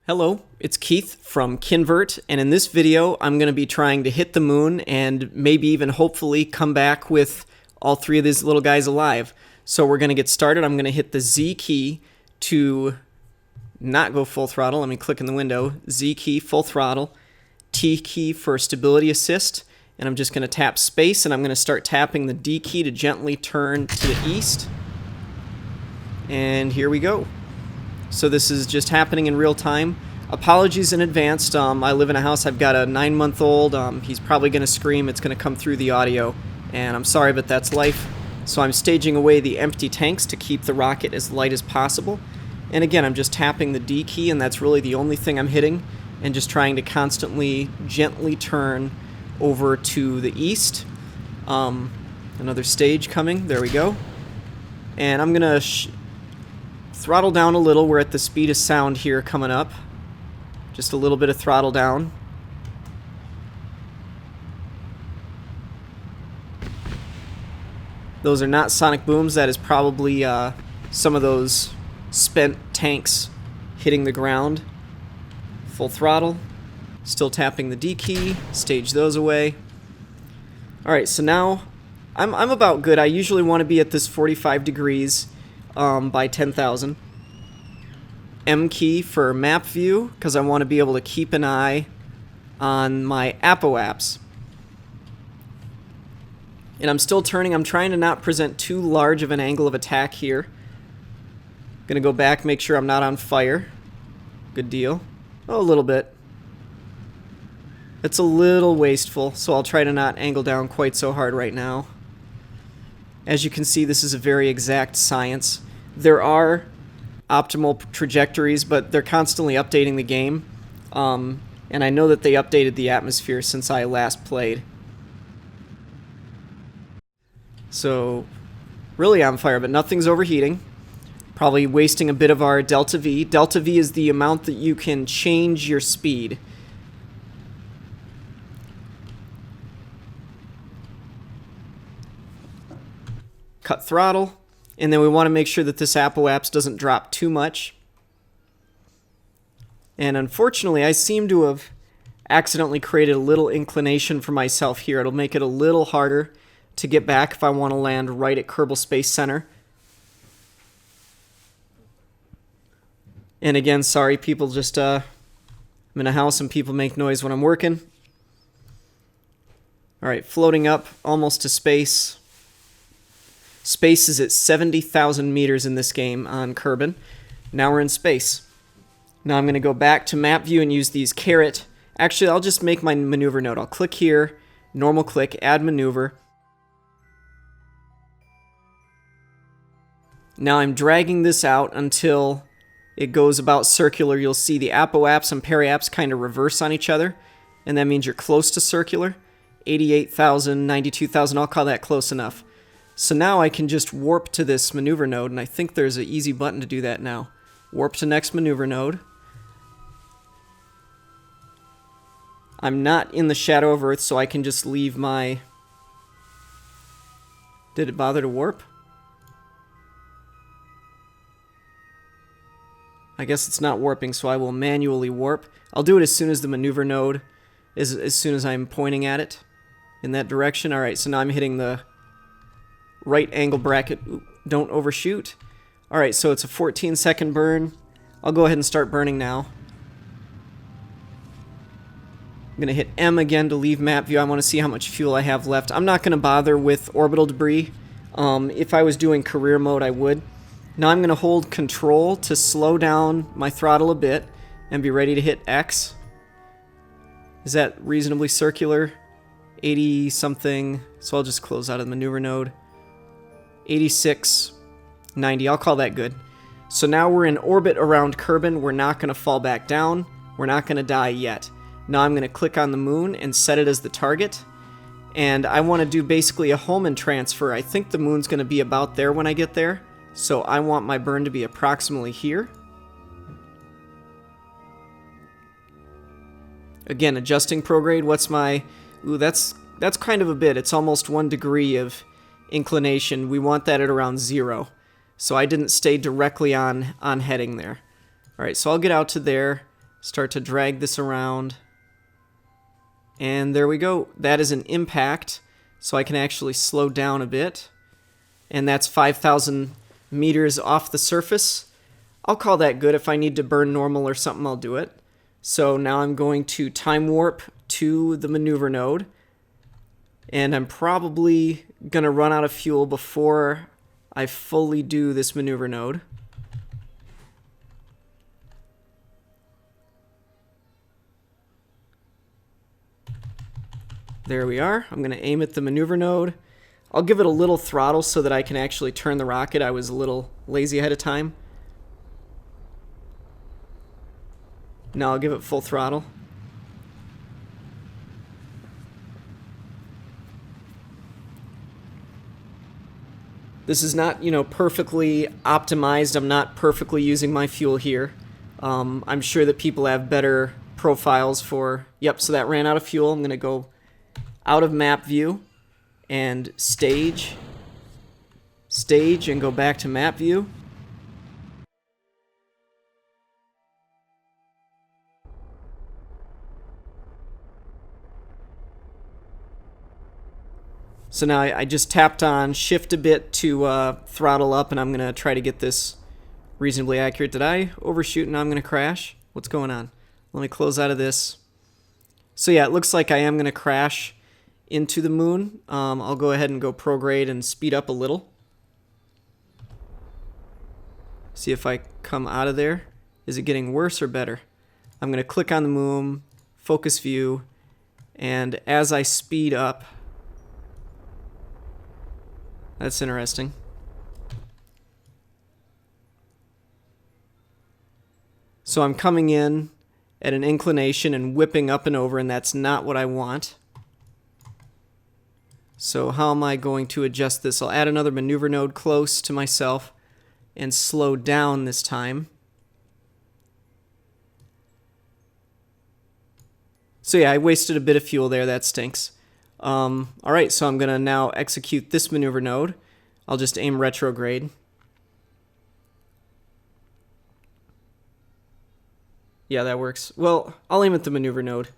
Hello, it's Keith from Kinvert, and in this video I'm going to be trying to hit the moon and maybe even hopefully come back with all three of these little guys alive. So we're going to get started. I'm going to hit the Z key to not go full throttle. Let me click in the window. Z key, full throttle. T key for stability assist. And I'm just going to tap space, and I'm going to start tapping the D key to gently turn to the east. And here we go. So this is just happening in real time. Apologies in advance. I live in a house. I've got a 9-month-old. He's probably going to scream. It's going to come through the audio. And I'm sorry, but that's life. So I'm staging away the empty tanks to keep the rocket as light as possible. And again, I'm just tapping the D key, and that's really the only thing I'm hitting. And just trying to constantly, gently turn over to the east. Another stage coming. There we go. And I'm going to throttle down a little. We're at the speed of sound here coming up. Just a little bit of throttle down. Those are not sonic booms. That is probably some of those spent tanks hitting the ground. Full throttle. Still tapping the D key. Stage those away. Alright, so now I'm about good. I usually want to be at this 45 degrees by 10,000. M key for map view, because I want to be able to keep an eye on my apoaps. And I'm still turning. I'm trying to not present too large of an angle of attack here. Gonna go back, make sure I'm not on fire. Good deal. Oh, a little bit. It's a little wasteful, so I'll try to not angle down quite so hard right now. As you can see, this is a very exact science. There are optimal trajectories, but they're constantly updating the game. And I know that they updated the atmosphere since I last played. So, really on fire, but nothing's overheating. Probably wasting a bit of our delta V. Delta V is the amount that you can change your speed. Cut throttle, and then we want to make sure that this apoaps doesn't drop too much. And unfortunately, I seem to have accidentally created a little inclination for myself here. It'll make it a little harder to get back if I want to land right at Kerbal Space Center. And again, sorry, people, just I'm in a house and people make noise when I'm working. Alright, floating up almost to space. Space is at 70,000 meters in this game on Kerbal. Now we're in space. Now I'm going to go back to map view and use these caret. Actually, I'll just make my maneuver node. I'll click here, normal click, add maneuver. Now I'm dragging this out until it goes about circular. You'll see the apoaps and periaps kind of reverse on each other, and that means you're close to circular. 88,000, 92,000, I'll call that close enough. So now I can just warp to this maneuver node, and I think there's an easy button to do that now. Warp to next maneuver node. I'm not in the shadow of Earth, so I can just leave my... Did it bother to warp? I guess it's not warping, so I will manually warp. I'll do it as soon as the maneuver node, as soon as I'm pointing at it in that direction. Alright, so now I'm hitting the right angle bracket. Oop, don't overshoot. Alright, so it's a 14-second burn. I'll go ahead and start burning now. I'm going to hit M again to leave map view. I want to see how much fuel I have left. I'm not going to bother with orbital debris. If I was doing career mode, I would. Now I'm going to hold control to slow down my throttle a bit and be ready to hit X. Is that reasonably circular? 80 something. So I'll just close out of the maneuver node. 86, 90. I'll call that good. So now we're in orbit around Kerbal. We're not going to fall back down. We're not going to die yet. Now I'm going to click on the moon and set it as the target. And I want to do basically a Hohmann transfer. I think the moon's going to be about there when I get there. So I want my burn to be approximately here. Again, adjusting prograde. What's my... Ooh, that's kind of a bit. It's almost 1 degree of inclination. We want that at around 0. So I didn't stay directly on heading there. Alright, so I'll get out to there. Start to drag this around. And there we go. That is an impact, so I can actually slow down a bit. And that's 5,000 meters off the surface. I'll call that good. If I need to burn normal or something, I'll do it. So now I'm going to time warp to the maneuver node. And I'm probably going to run out of fuel before I fully do this maneuver node. There we are. I'm going to aim at the maneuver node. I'll give it a little throttle so that I can actually turn the rocket. I was a little lazy ahead of time. Now I'll give it full throttle. This is not, perfectly optimized. I'm not perfectly using my fuel here. I'm sure that people have better profiles for... Yep, so that ran out of fuel. I'm going to go out of map view and stage, and go back to map view. So now I just tapped on shift a bit to throttle up, and I'm going to try to get this reasonably accurate. Did I overshoot and now I'm going to crash? What's going on? Let me close out of this. So yeah, it looks like I am going to crash into the moon. I'll go ahead and go prograde and speed up a little. See if I come out of there. Is it getting worse or better? I'm going to click on the moon, focus view, and as I speed up... That's interesting. So I'm coming in at an inclination and whipping up and over, and that's not what I want. So how am I going to adjust this? I'll add another maneuver node close to myself and slow down this time. So yeah, I wasted a bit of fuel there. That stinks. Alright, so I'm going to now execute this maneuver node. I'll just aim retrograde. Yeah, that works. Well, I'll aim at the maneuver node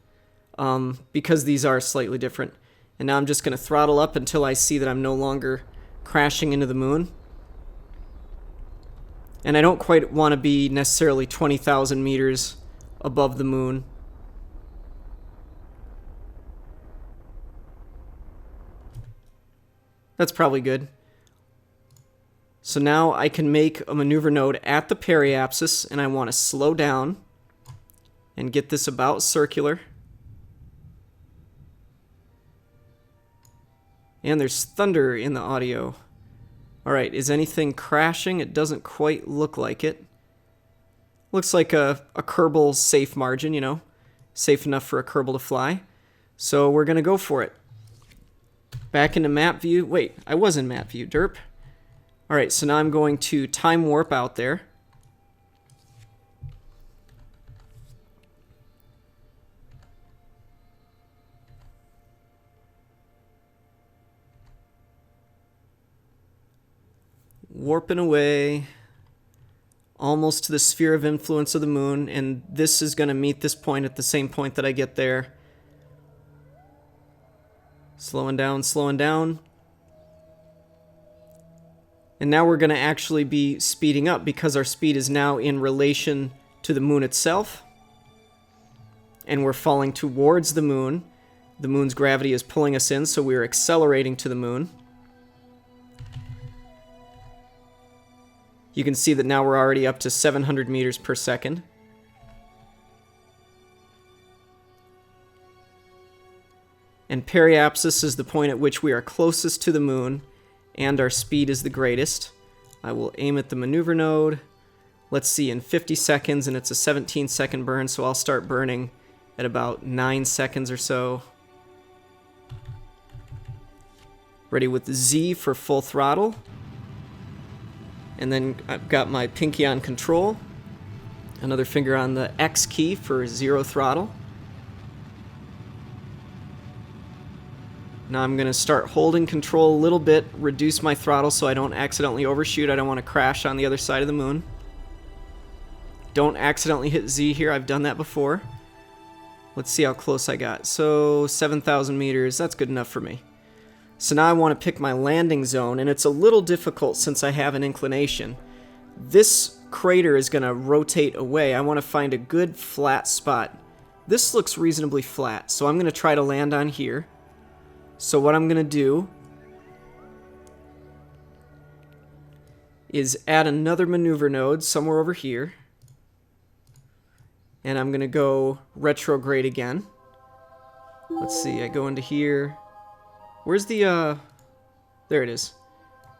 because these are slightly different. And now I'm just going to throttle up until I see that I'm no longer crashing into the moon. And I don't quite want to be necessarily 20,000 meters above the moon. That's probably good. So now I can make a maneuver node at the periapsis, and I want to slow down and get this about circular. And there's thunder in the audio. Alright, is anything crashing? It doesn't quite look like it. Looks like a Kerbal safe margin, safe enough for a Kerbal to fly. So we're going to go for it. Back into map view. Wait, I was in map view, derp. Alright, so now I'm going to time warp out there. Warping away. Almost to the sphere of influence of the moon, and this is going to meet this point at the same point that I get there. Slowing down, slowing down. And now we're going to actually be speeding up because our speed is now in relation to the moon itself. And we're falling towards the moon. The moon's gravity is pulling us in, so we're accelerating to the moon. You can see that now we're already up to 700 meters per second. And periapsis is the point at which we are closest to the moon, and our speed is the greatest. I will aim at the maneuver node. Let's see, in 50 seconds, and it's a 17-second burn, so I'll start burning at about 9 seconds or so. Ready with Z for full throttle. And then I've got my pinky on control. Another finger on the X key for 0 throttle. Now I'm going to start holding control a little bit, reduce my throttle so I don't accidentally overshoot. I don't want to crash on the other side of the moon. Don't accidentally hit Z here. I've done that before. Let's see how close I got. So 7,000 meters. That's good enough for me. So now I want to pick my landing zone, and it's a little difficult since I have an inclination. This crater is going to rotate away. I want to find a good flat spot. This looks reasonably flat, so I'm going to try to land on here. So what I'm going to do is add another maneuver node somewhere over here. And I'm going to go retrograde again. Let's see, I go into here. Where's the, there it is.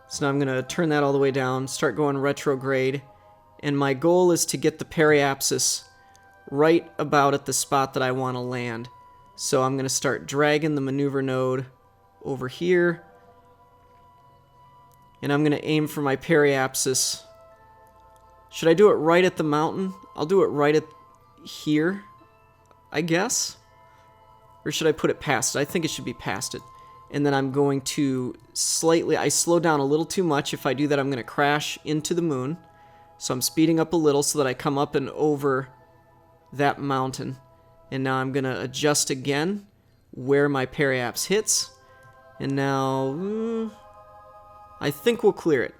So now I'm going to turn that all the way down, start going retrograde. And my goal is to get the periapsis right about at the spot that I want to land. So I'm going to start dragging the maneuver node over here. And I'm going to aim for my periapsis. Should I do it right at the mountain? I'll do it right at here, I guess. Or should I put it past it? I think it should be past it. And then I'm going to slightly, I slow down a little too much. If I do that, I'm going to crash into the moon. So I'm speeding up a little so that I come up and over that mountain. And now I'm going to adjust again where my periaps hits. And now, I think we'll clear it.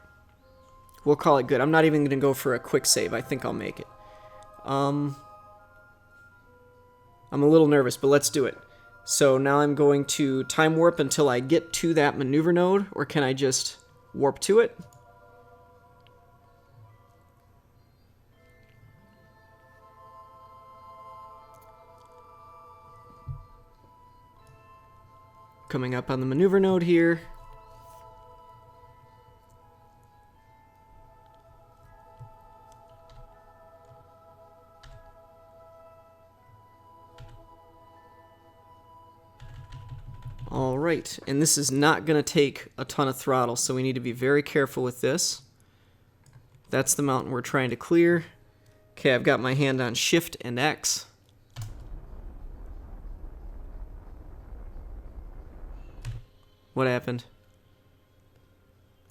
We'll call it good. I'm not even going to go for a quick save. I think I'll make it. I'm a little nervous, but let's do it. So now I'm going to time warp until I get to that maneuver node, or can I just warp to it? Coming up on the maneuver node here. Alright, and this is not going to take a ton of throttle, so we need to be very careful with this. That's the mountain we're trying to clear. Okay, I've got my hand on Shift and X. What happened?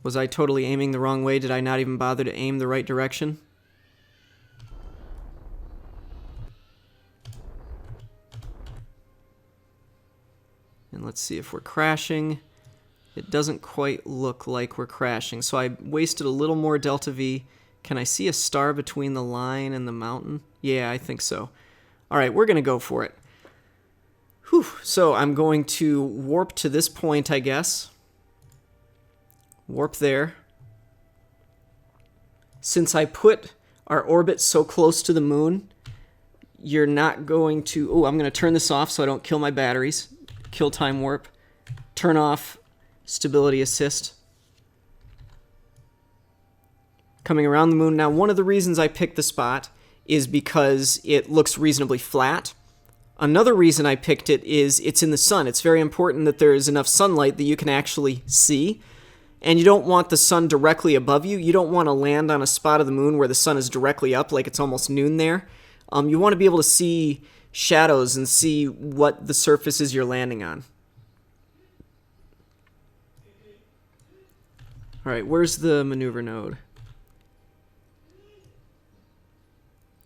Was I totally aiming the wrong way? Did I not even bother to aim the right direction? And let's see if we're crashing. It doesn't quite look like we're crashing. So I wasted a little more delta V. Can I see a star between the line and the mountain? Yeah, I think so. All right, we're going to go for it. Whew. So I'm going to warp to this point, I guess. Warp there. Since I put our orbit so close to the moon, you're not going to... Oh, I'm going to turn this off so I don't kill my batteries. Kill time warp. Turn off stability assist. Coming around the moon. Now, one of the reasons I picked the spot is because it looks reasonably flat. Another reason I picked it is it's in the sun. It's very important that there is enough sunlight that you can actually see. And you don't want the sun directly above you. You don't want to land on a spot of the moon where the sun is directly up, like it's almost noon there. You want to be able to see shadows and see what the surface is you're landing on. Alright, where's the maneuver node?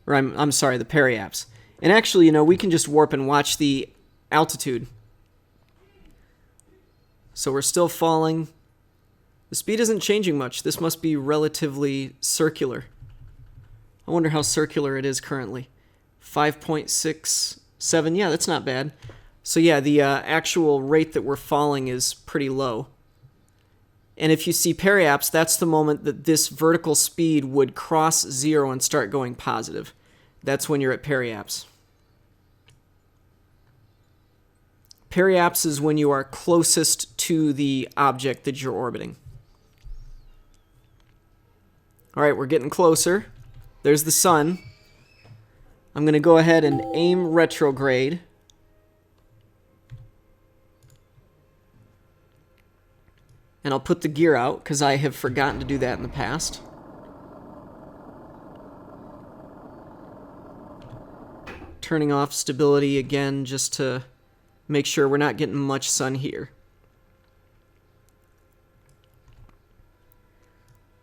Or I'm sorry, the periaps. And actually, you know, we can just warp and watch the altitude. So we're still falling. The speed isn't changing much. This must be relatively circular. I wonder how circular it is currently. 5.67, yeah, that's not bad. So yeah, the actual rate that we're falling is pretty low. And if you see periaps, that's the moment that this vertical speed would cross 0 and start going positive. That's when you're at periaps. Periaps is when you are closest to the object that you're orbiting. Alright, we're getting closer. There's the sun. I'm going to go ahead and aim retrograde. And I'll put the gear out, because I have forgotten to do that in the past. Turning off stability again, just to make sure we're not getting much sun here.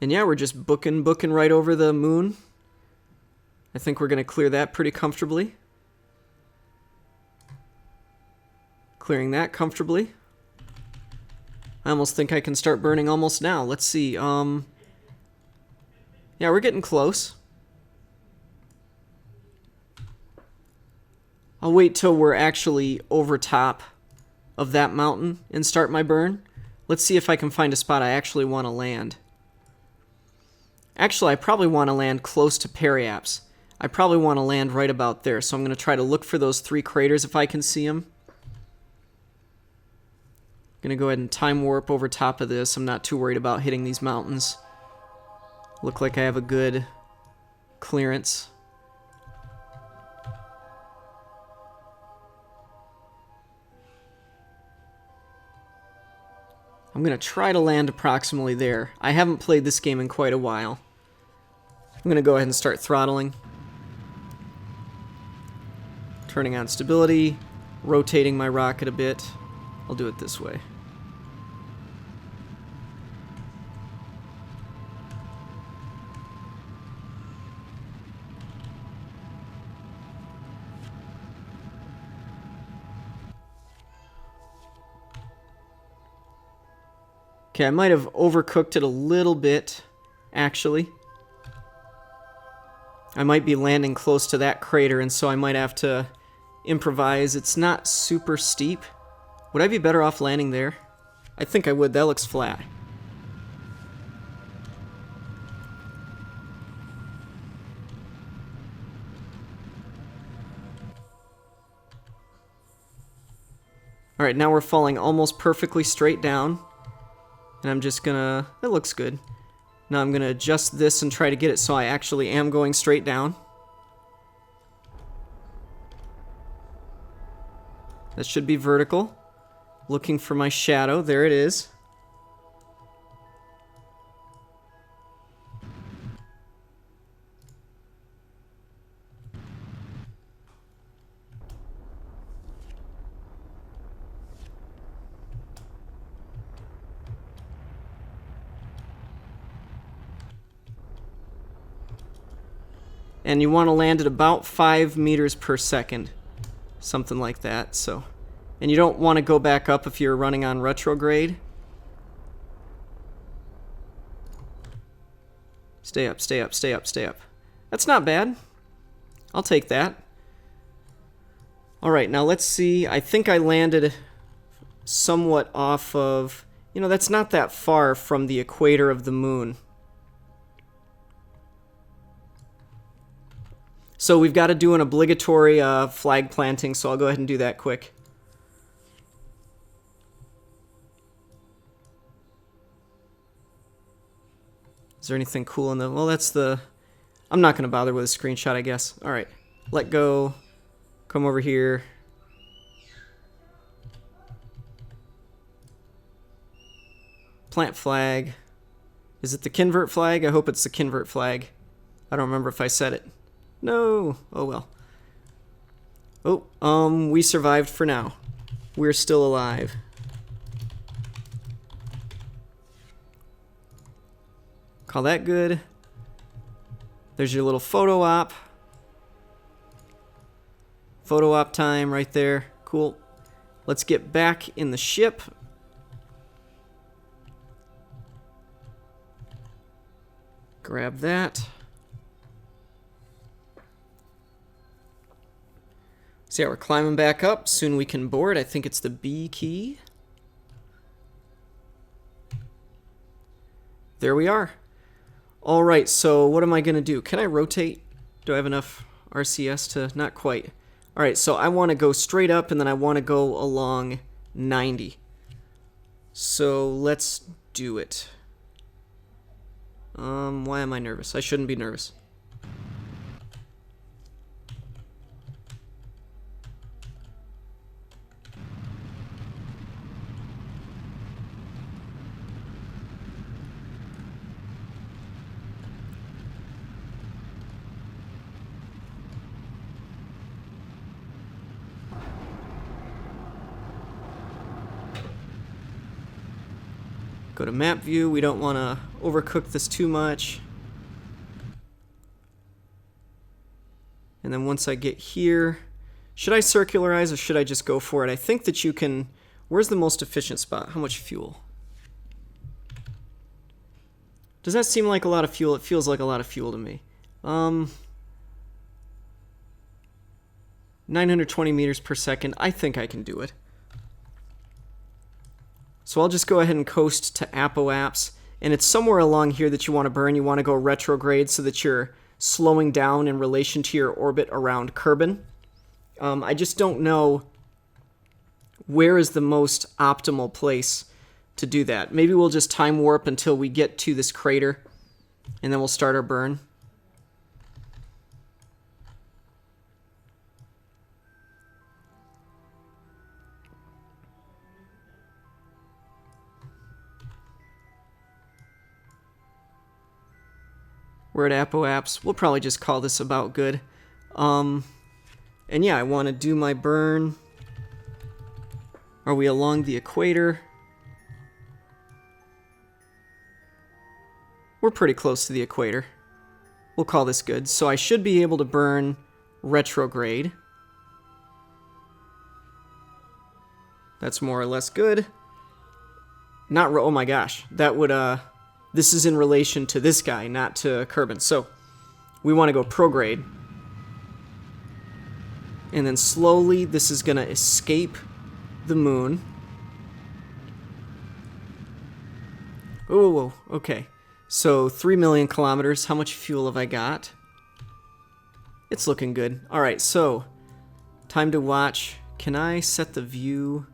And yeah, we're just booking right over the moon. I think we're going to clear that pretty comfortably. Clearing that comfortably. I almost think I can start burning almost now. Let's see. Yeah, we're getting close. I'll wait till we're actually over top of that mountain and start my burn. Let's see if I can find a spot I actually want to land. Actually, I probably want to land close to Periaps. I probably want to land right about there, so I'm going to try to look for those 3 craters if I can see them. I'm going to go ahead and time warp over top of this. I'm not too worried about hitting these mountains. Look like I have a good clearance. I'm going to try to land approximately there. I haven't played this game in quite a while. I'm going to go ahead and start throttling. Turning on stability, rotating my rocket a bit. I'll do it this way. Okay, I might have overcooked it a little bit, actually. I might be landing close to that crater, and so I might have to improvise. It's not super steep. Would I be better off landing there? I think I would. That looks flat. Alright, now we're falling almost perfectly straight down. And I'm just gonna... It looks good. Now I'm gonna adjust this and try to get it so I actually am going straight down. That should be vertical. Looking for my shadow. There it is. And you want to land at about 5 meters per second. Something like that, so... And you don't want to go back up if you're running on Retrograde. Stay up, stay up, stay up, stay up. That's not bad. I'll take that. Alright, now let's see. I think I landed somewhat off of... You know, that's not that far from the equator of the moon. So we've got to do an obligatory flag planting, so I'll go ahead and do that quick. Is there anything cool in the... Well, that's the... I'm not going to bother with a screenshot, I guess. Alright. Let go. Come over here. Plant flag. Is it the Kinvert flag? I hope it's the Kinvert flag. I don't remember if I said it. No. Oh, well. Oh, we survived for now. We're still alive. Call that good. There's your little photo op. Photo op time right there. Cool. Let's get back in the ship. Grab that. So yeah, we're climbing back up. Soon we can board. I think it's the B key. There we are. Alright, so what am I going to do? Can I rotate? Do I have enough RCS to... Not quite. Alright, so I want to go straight up and then I want to go along 90. So let's do it. Why am I nervous? I shouldn't be nervous. Go to map view. We don't want to overcook this too much. And then once I get here, should I circularize or should I just go for it? I think that you can... Where's the most efficient spot? How much fuel? Does that seem like a lot of fuel? It feels like a lot of fuel to me. 920 meters per second. I think I can do it. So I'll just go ahead and coast to Apoapse. And it's somewhere along here that you want to burn. You want to go retrograde so that you're slowing down in relation to your orbit around Kerbal. I just don't know where is the most optimal place to do that. Maybe we'll just time warp until we get to this crater, and then we'll start our burn. We're at Apoapse. We'll probably just call this about good. And yeah, I want to do my burn. Are we along the equator? We're pretty close to the equator. We'll call this good. So I should be able to burn retrograde. That's more or less good. Not, oh my gosh. That would, this is in relation to this guy, not to Kerbal. So we want to go prograde. And then slowly this is going to escape the moon. Oh, whoa, okay. So 3 million kilometers. How much fuel have I got? It's looking good. All right, so time to watch. Can I set the view?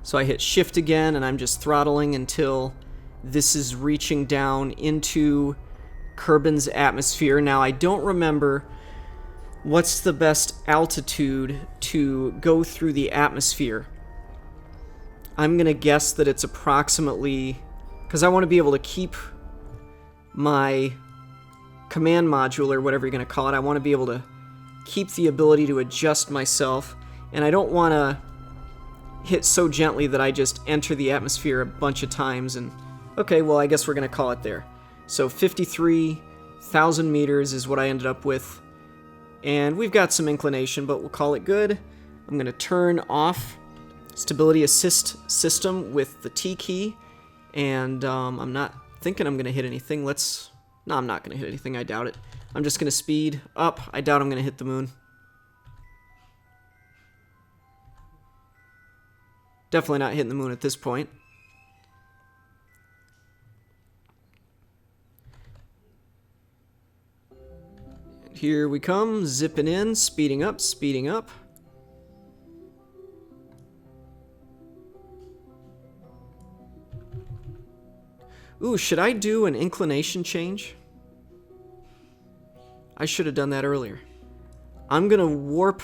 So I hit shift again and I'm just throttling until this is reaching down into Kerbal's atmosphere. Now I don't remember what's the best altitude to go through the atmosphere. I'm gonna guess that it's approximately, because I want to be able to keep my command module or whatever you're gonna call it. I want to be able to keep the ability to adjust myself, and I don't want to hit so gently that I just enter the atmosphere a bunch of times. And okay, well, I guess we're gonna call it there. So 53,000 meters is what I ended up with. And we've got some inclination, but we'll call it good. I'm going to turn off stability assist system with the T key. And I'm not thinking I'm going to hit anything. No, I'm not going to hit anything. I doubt it. I'm just going to speed up. I doubt I'm going to hit the moon. Definitely not hitting the moon at this point. Here we come, zipping in, speeding up, speeding up. Ooh, should I do an inclination change? I should have done that earlier. I'm gonna warp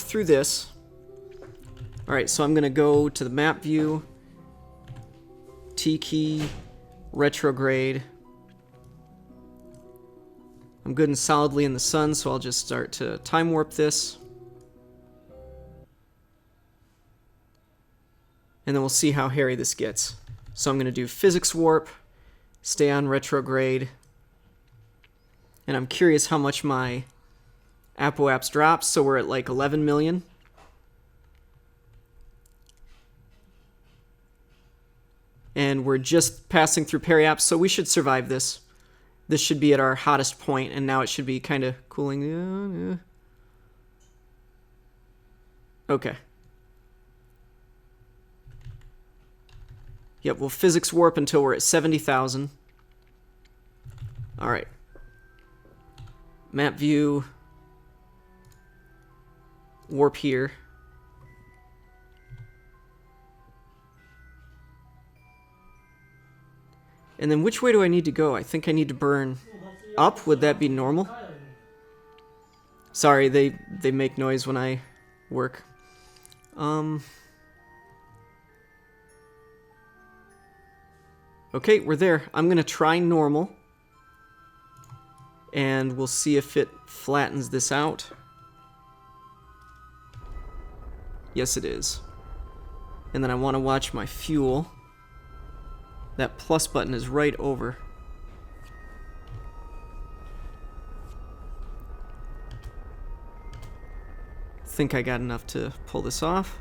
through this. Alright, so I'm gonna go to the map view, T key, retrograde. I'm good and solidly in the sun, so I'll just start to time warp this. And then we'll see how hairy this gets. So I'm going to do physics warp, stay on retrograde. And I'm curious how much my Apoapse drops, so we're at like 11 million. And we're just passing through periapse, so we should survive this. This should be at our hottest point, and now it should be kind of cooling down. Okay. Yep, we'll physics warp until we're at 70,000. Alright. Map view. Warp here. And then which way do I need to go? I think I need to burn up. Would that be normal? Sorry, they make noise when I work. Okay, we're there. I'm going to try normal. And we'll see if it flattens this out. Yes, it is. And then I want to watch my fuel. That plus button is right over. think I got enough to pull this off.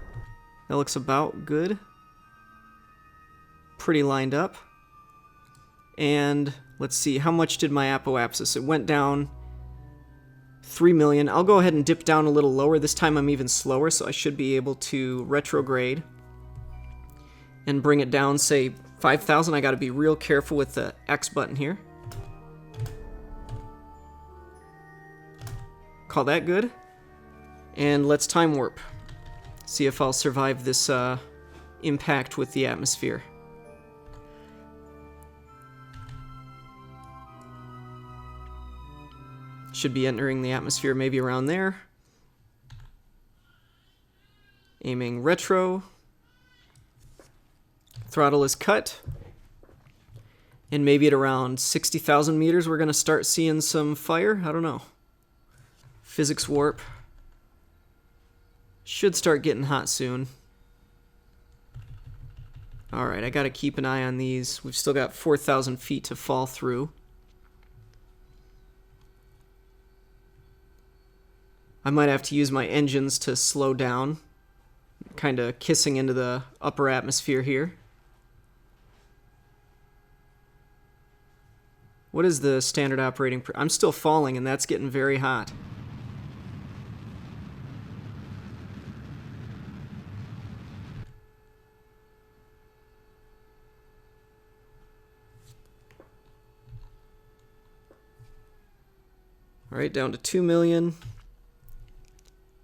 That looks about good. Pretty lined up. And let's see, how much did my apoapsis? It went down 3 million. I'll go ahead and dip down a little lower. This time I'm even slower, so I should be able to retrograde and bring it down, say, 5,000. I got to be real careful with the X button here. Call that good. And let's time warp. See if I'll survive this impact with the atmosphere. Should be entering the atmosphere maybe around there. Aiming retro. Throttle is cut. And maybe at around 60,000 meters we're going to start seeing some fire. I don't know. Physics warp. Should start getting hot soon. Alright, I got to keep an eye on these. We've still got 4,000 feet to fall through. I might have to use my engines to slow down. Kind of kissing into the upper atmosphere here. What is the standard operating... I'm still falling, and that's getting very hot. Alright, down to 2 million.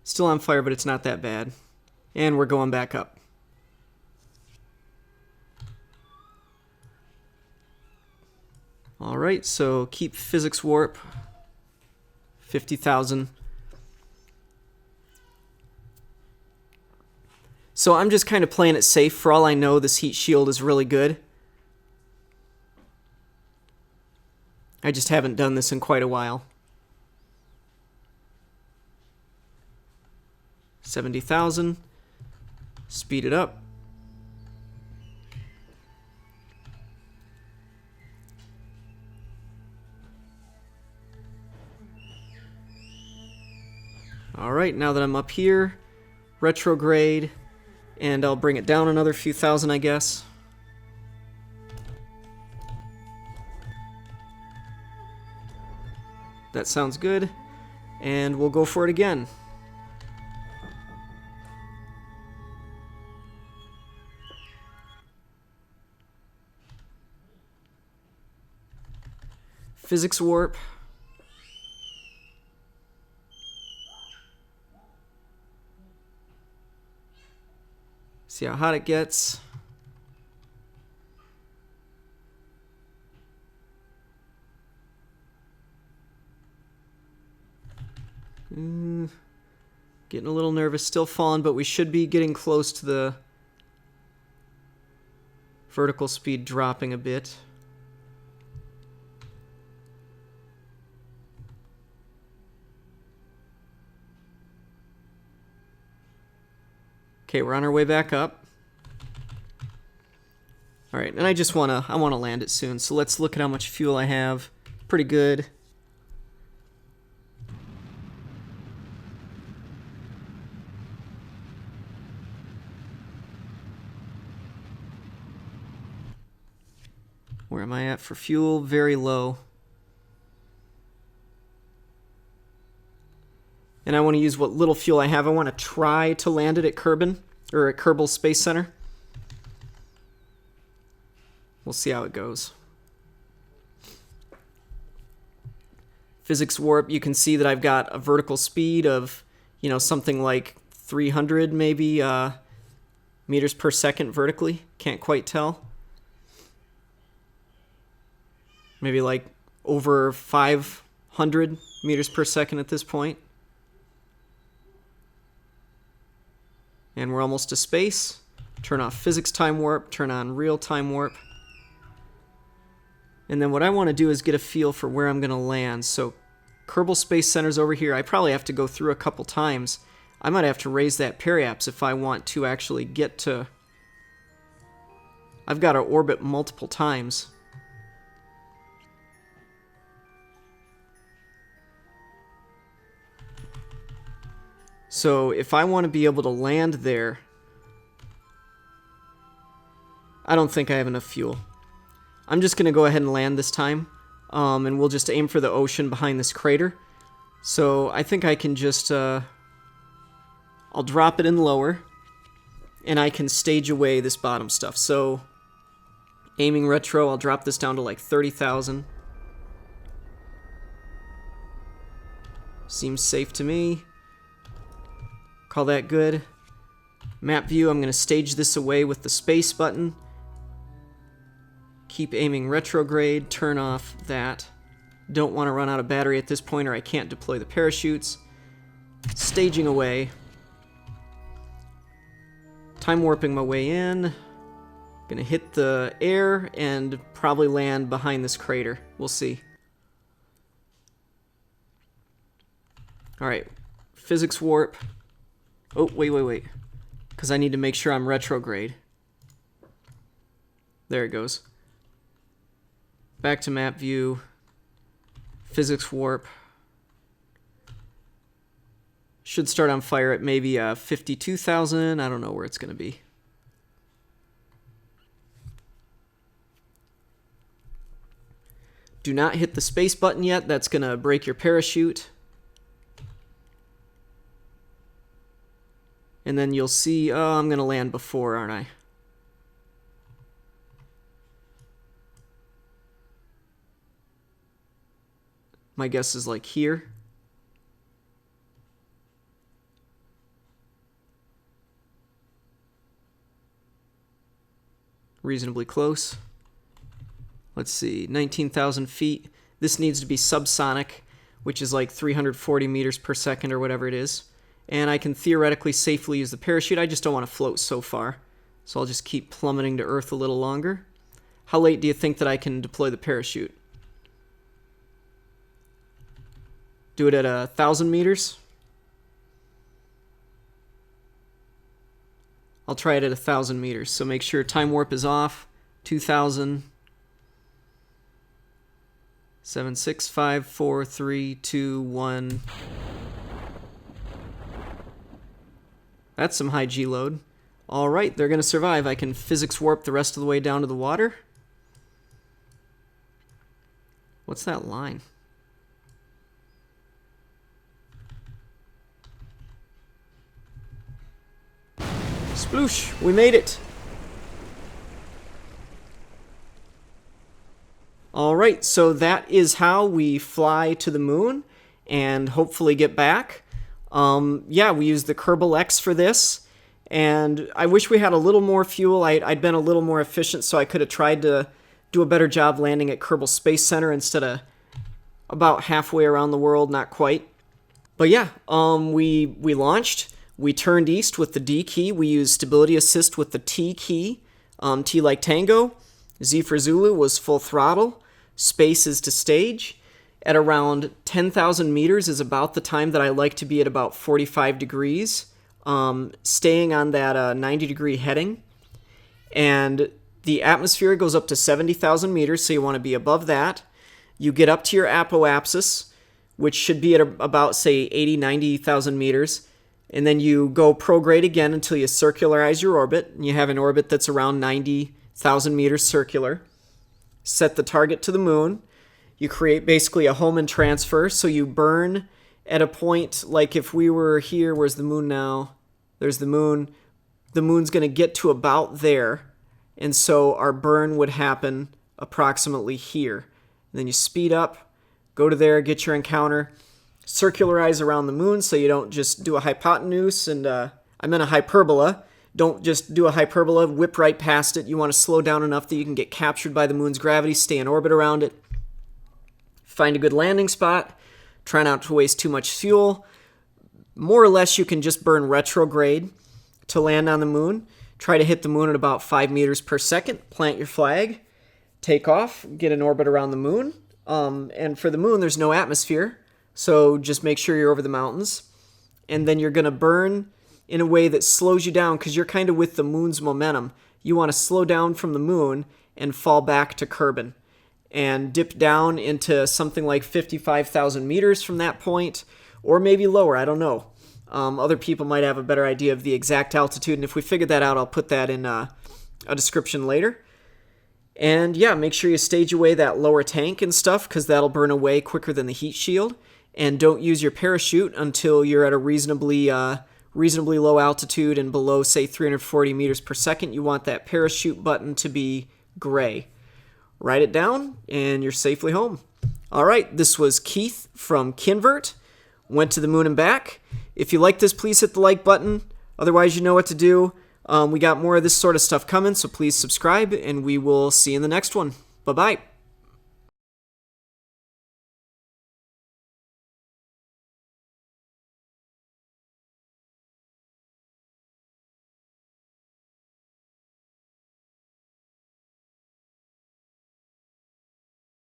Still on fire, but it's not that bad. And we're going back up. Alright, so keep physics warp. 50,000. So I'm just kind of playing it safe. For all I know, this heat shield is really good. I just haven't done this in quite a while. 70,000. Speed it up. Alright, now that I'm up here, retrograde, and I'll bring it down another few thousand, I guess. That sounds good, and we'll go for it again. Physics warp. See how hot it gets. Getting a little nervous, still falling, but we should be getting close to the vertical speed dropping a bit. Okay, we're on our way back up. Alright, and I wanna land it soon, so let's look at how much fuel I have. Pretty good. Where am I at for fuel? Very low. And I want to use what little fuel I have. I want to try to land it at Kerbin, or at Kerbal Space Center. We'll see how it goes. Physics warp, you can see that I've got a vertical speed of, you know, something like 300 maybe meters per second vertically. Can't quite tell. Maybe like over 500 meters per second at this point. And we're almost to space. Turn off physics time warp, turn on real time warp. And then what I want to do is get a feel for where I'm going to land. So Kerbal Space Center's over here. I probably have to go through a couple times. I might have to raise that periaps if I want to actually get to... I've got to orbit multiple times. So if I want to be able to land there, I don't think I have enough fuel. I'm just going to go ahead and land this time, and we'll just aim for the ocean behind this crater. So I think I can just, I'll drop it in lower, and I can stage away this bottom stuff. So aiming retro, I'll drop this down to like 30,000. Seems safe to me. Call that good. Map view, I'm going to stage this away with the space button. Keep aiming retrograde, turn off that. Don't want to run out of battery at this point or I can't deploy the parachutes. Staging away. Time warping my way in. Gonna hit the air and probably land behind this crater. We'll see. Alright, physics warp. Oh, wait. Because I need to make sure I'm retrograde. There it goes. Back to map view. Physics warp. Should start on fire at maybe 52,000. I don't know where it's going to be. Do not hit the space button yet. That's going to break your parachute. And then you'll see, oh, I'm going to land before, aren't I? My guess is like here. Reasonably close. Let's see, 19,000 feet. This needs to be subsonic, which is like 340 meters per second or whatever it is. And I can theoretically safely use the parachute. I just don't want to float so far. So I'll just keep plummeting to Earth a little longer. How late do you think that I can deploy the parachute? Do it at 1,000 meters? I'll try it at 1,000 meters. So make sure time warp is off. 2,000. 7, 6, 5, 4, 3, 2, 1. That's some high G load. Alright, they're going to survive. I can physics warp the rest of the way down to the water. What's that line? Sploosh! We made it! Alright, so that is how we fly to the moon and hopefully get back. Yeah, we used the Kerbal X for this, and I wish we had a little more fuel. I'd been a little more efficient, so I could have tried to do a better job landing at Kerbal Space Center instead of about halfway around the world, not quite. But yeah, we launched. We turned east with the D key. We used stability assist with the T key. T like Tango. Z for Zulu was full throttle. Space is to stage. At around 10,000 meters is about the time that I like to be at about 45 degrees, staying on that 90-degree heading. And the atmosphere goes up to 70,000 meters, so you want to be above that. You get up to your apoapsis, which should be at about, say, 80, 90,000 meters. And then you go prograde again until you circularize your orbit. And you have an orbit that's around 90,000 meters circular. Set the target to the moon. You create basically a home and transfer, so you burn at a point, like if we were here, where's the moon now? There's the moon. The moon's going to get to about there, and so our burn would happen approximately here. And then you speed up, go to there, get your encounter, circularize around the moon so you don't just do a hypotenuse, and I meant a hyperbola. Don't just do a hyperbola, whip right past it. You want to slow down enough that you can get captured by the moon's gravity, stay in orbit around it. Find a good landing spot, try not to waste too much fuel. More or less, you can just burn retrograde to land on the moon. Try to hit the moon at about 5 meters per second, plant your flag, take off, get an orbit around the moon. And for the moon, there's no atmosphere, so just make sure you're over the mountains. And then you're going to burn in a way that slows you down because you're kind of with the moon's momentum. You want to slow down from the moon and fall back to Kerbin, and dip down into something like 55,000 meters from that point, or maybe lower, I don't know. Other people might have a better idea of the exact altitude, and if we figure that out, I'll put that in a description later. And yeah, make sure you stage away that lower tank and stuff, because that'll burn away quicker than the heat shield. And don't use your parachute until you're at a reasonably low altitude and below, say, 340 meters per second. You want that parachute button to be gray. Write it down, and you're safely home. All right, this was Keith from Kinvert. Went to the moon and back. If you like this, please hit the like button. Otherwise, you know what to do. We got more of this sort of stuff coming, so please subscribe, and we will see you in the next one. Bye-bye.